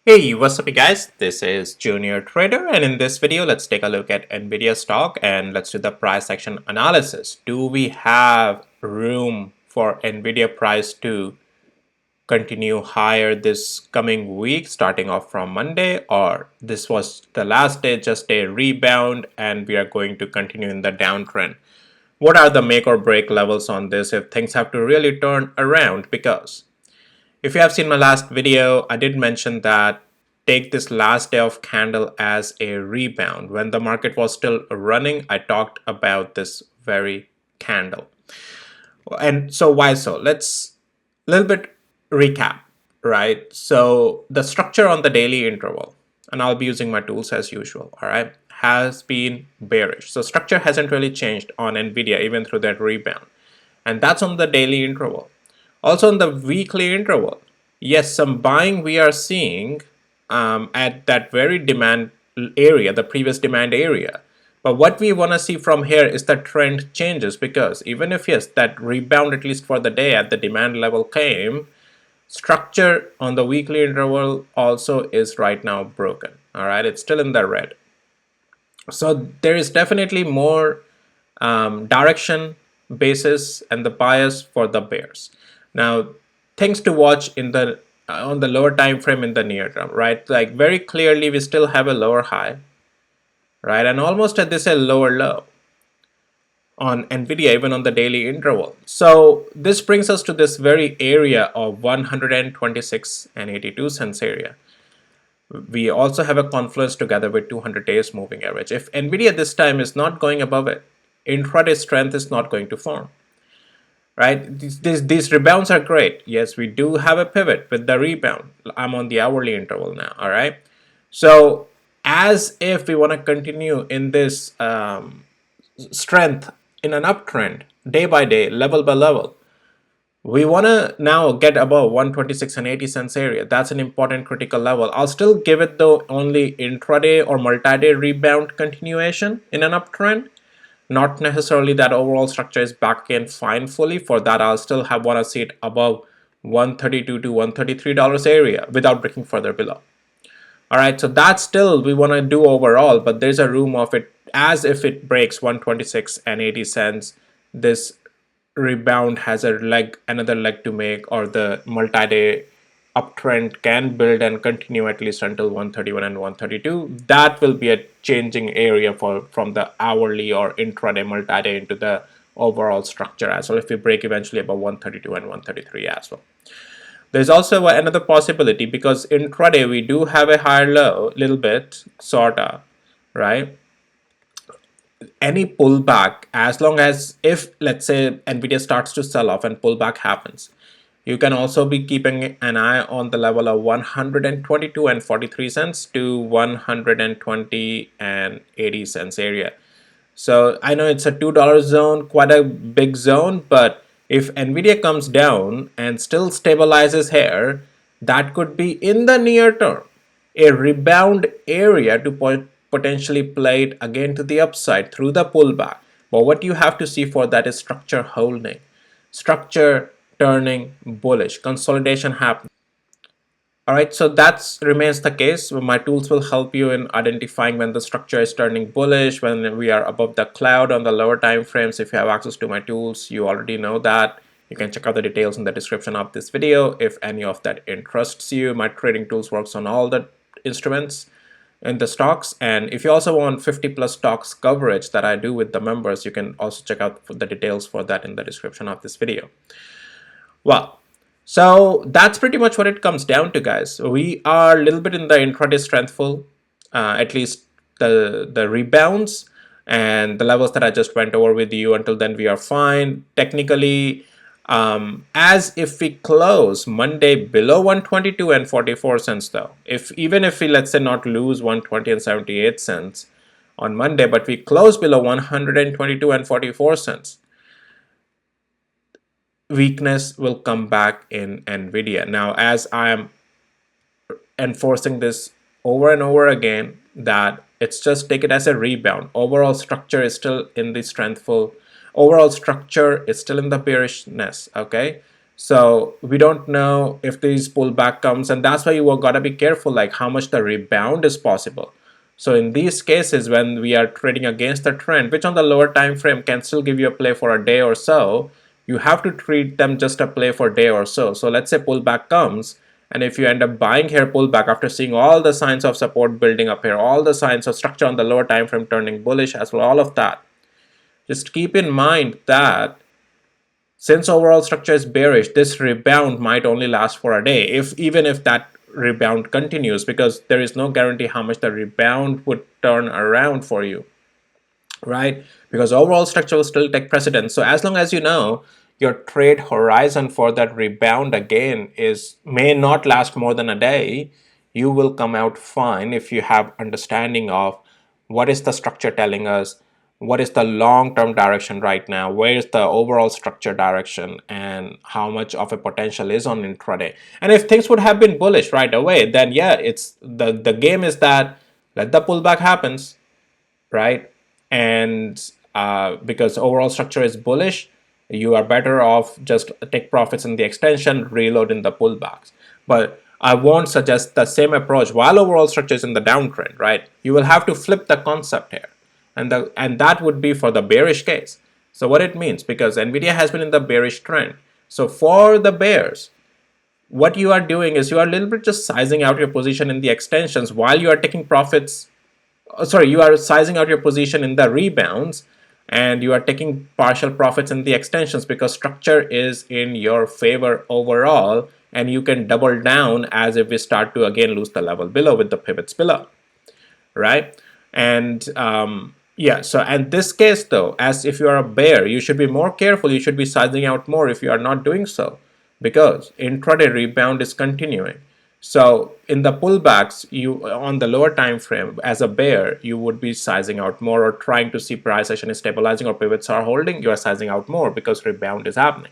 Hey, what's up you guys? This is Junior Trader, and in this video let's take a look at Nvidia stock and let's do the price action analysis. Do we have room for Nvidia price to continue higher this coming week starting off from Monday, or this was the last day, just a rebound and we are going to continue in the downtrend? What are the make or break levels on this if things have to really turn around? Because if you have seen my last video, I did mention that take this last day of candle as a rebound. When the market was still running, I talked about this very candle. And so why so? Let's a little bit recap, right? So the structure on the daily interval, and I'll be using my tools as usual, all right, has been bearish. So structure hasn't really changed on Nvidia even through that rebound. And that's on the daily interval. Also on the weekly interval, yes, some buying we are seeing at that very demand area, the previous demand area. But what we want to see from here is the trend changes, because even if, yes, that rebound at least for the day at the demand level came, structure on the weekly interval also is right now broken. All right, it's still in the red. So there is definitely more direction basis and the bias for the bears. Now, things to watch in the on the lower time frame in the near term, right? Like very clearly, we still have a lower high, right, and almost at this a lower low on Nvidia, even on the daily interval. So this brings us to this very area of 126 and 82 cents area. We also have a confluence together with 200 days moving average. If Nvidia this time is not going above it, intraday strength is not going to form, right? These rebounds are great. Yes, we do have a pivot with the rebound. I'm on the hourly interval now, all right? So as if we want to continue in this strength in an uptrend, day by day, level by level, we want to now get above 126 and 80 cents area. That's an important critical level. I'll still give it though only intraday or multi-day rebound continuation in an uptrend. Not necessarily that overall structure is back again fine fully. For that, I'll still want to see it above 132 to $133 area without breaking further below. All right, so that's still we want to do overall, but there's a room of it as if it breaks 126 and 80 cents. This rebound has a leg, another leg to make, or the multi-day uptrend can build and continue at least until 131 and 132. That will be a changing area for from the hourly or intraday multi-day into the overall structure as well, if we break eventually above 132 and 133 as well. There's also another possibility, because intraday we do have a higher low, little bit, sorta, right? Any pullback, as long as if let's say Nvidia starts to sell off and pullback happens, you can also be keeping an eye on the level of 122 and 43 cents to 120 and 80 cents area. So I know it's a $2 zone, quite a big zone, but if Nvidia comes down and still stabilizes here, that could be in the near term a rebound area to potentially play it again to the upside through the pullback. But what you have to see for that is structure holding, structure turning bullish, consolidation happening. All right, so that remains the case. My tools will help you in identifying when the structure is turning bullish, when we are above the cloud on the lower time frames. If you have access to my tools, you already know that. You can check out the details in the description of this video if any of that interests you. My trading tools works on all the instruments in the stocks, and if you also want 50 plus stocks coverage that I do with the members, you can also check out the details for that in the description of this video. Well, so that's pretty much what it comes down to, guys. We are a little bit in the intraday strengthful, at least the rebounds and the levels that I just went over with you. Until then, we are fine. Technically, as if we close Monday below 122 and 44 cents, though, even if we, let's say, not lose 120 and 78 cents on Monday, but we close below 122 and 44 cents, weakness will come back in Nvidia. Now, as I am enforcing this over and over again, that it's just take it as a rebound. Overall structure is still in the strengthful. Overall structure is still in the bearishness. Okay, So we don't know if this pullback comes, and that's why you gotta be careful, like how much the rebound is possible. So in these cases, when we are trading against the trend, which on the lower time frame can still give you a play for a day or so, you have to treat them just a play for a day or so. So let's say pullback comes, and if you end up buying here pullback after seeing all the signs of support building up here, all the signs of structure on the lower time frame turning bullish as well, all of that, just keep in mind that since overall structure is bearish, this rebound might only last for a day, if even if that rebound continues, because there is no guarantee how much the rebound would turn around for you, right? Because overall structure will still take precedence. So as long as you know your trade horizon for that rebound again is may not last more than a day, you will come out fine if you have understanding of what is the structure telling us, what is the long-term direction right now, where is the overall structure direction, and how much of a potential is on intraday. And if things would have been bullish right away, then yeah, it's the game is that let the pullback happens, right? And because overall structure is bullish, you are better off just take profits in the extension, reload in the pullbacks. But I won't suggest the same approach while overall structure is in the downtrend, right? You will have to flip the concept here, and that would be for the bearish case. So what it means, because Nvidia has been in the bearish trend, so for the bears, what you are doing is you are a little bit just sizing out your position in the extensions while you are taking profits. Sorry, you are sizing out your position in the rebounds, and you are taking partial profits in the extensions because structure is in your favor overall, and you can double down as if we start to again lose the level below with the pivots below, right? And yeah, so in this case though, as if you are a bear, you should be more careful. You should be sizing out more if you are not doing so, because intraday rebound is continuing. So in the pullbacks, you on the lower time frame as a bear, you would be sizing out more or trying to see price action is stabilizing or pivots are holding. You are sizing out more because rebound is happening,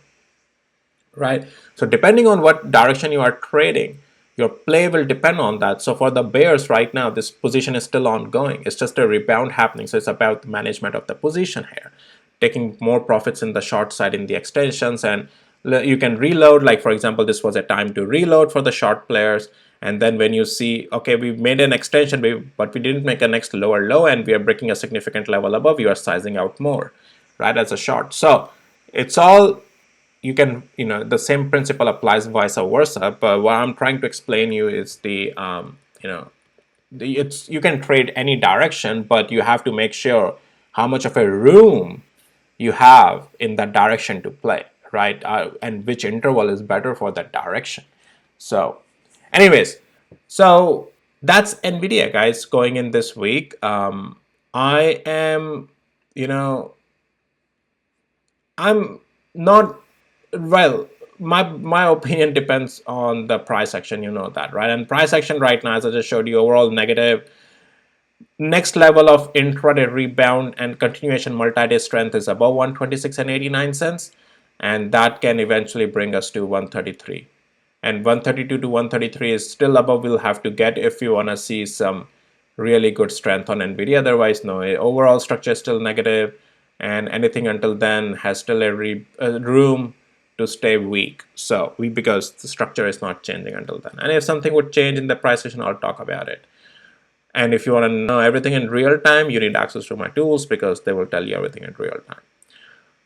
right? So depending on what direction you are trading, your play will depend on that. So for the bears right now, this position is still ongoing. It's just a rebound happening. So it's about the management of the position here, taking more profits in the short side in the extensions, and you can reload. Like for example, this was a time to reload for the short players. And then when you see, okay, we made an extension, but we didn't make a next lower low, and we are breaking a significant level above, you are sizing out more, right, as a short. So it's all, you can, the same principle applies vice versa. But what I'm trying to explain you is it's, you can trade any direction, but you have to make sure how much of a room you have in that direction to play, right? And which interval is better for that direction. So anyways, so that's Nvidia, guys, going in this week. I am, you know I'm not, well, my opinion depends on the price action, you know that, right? And price action right now, as I just showed you, overall negative. Next level of intraday rebound and continuation multi-day strength is above 126 and 89 cents, and that can eventually bring us to 133. And 132 to 133 is still above we'll have to get if you want to see some really good strength on Nvidia. Otherwise, no. Overall structure is still negative, and anything until then has still a room to stay weak. So because the structure is not changing until then. And if something would change in the price session, I'll talk about it. And if you want to know everything in real time, you need access to my tools because they will tell you everything in real time.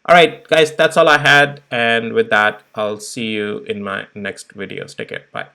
All right, guys, that's all I had. And with that, I'll see you in my next videos. Take care. Bye.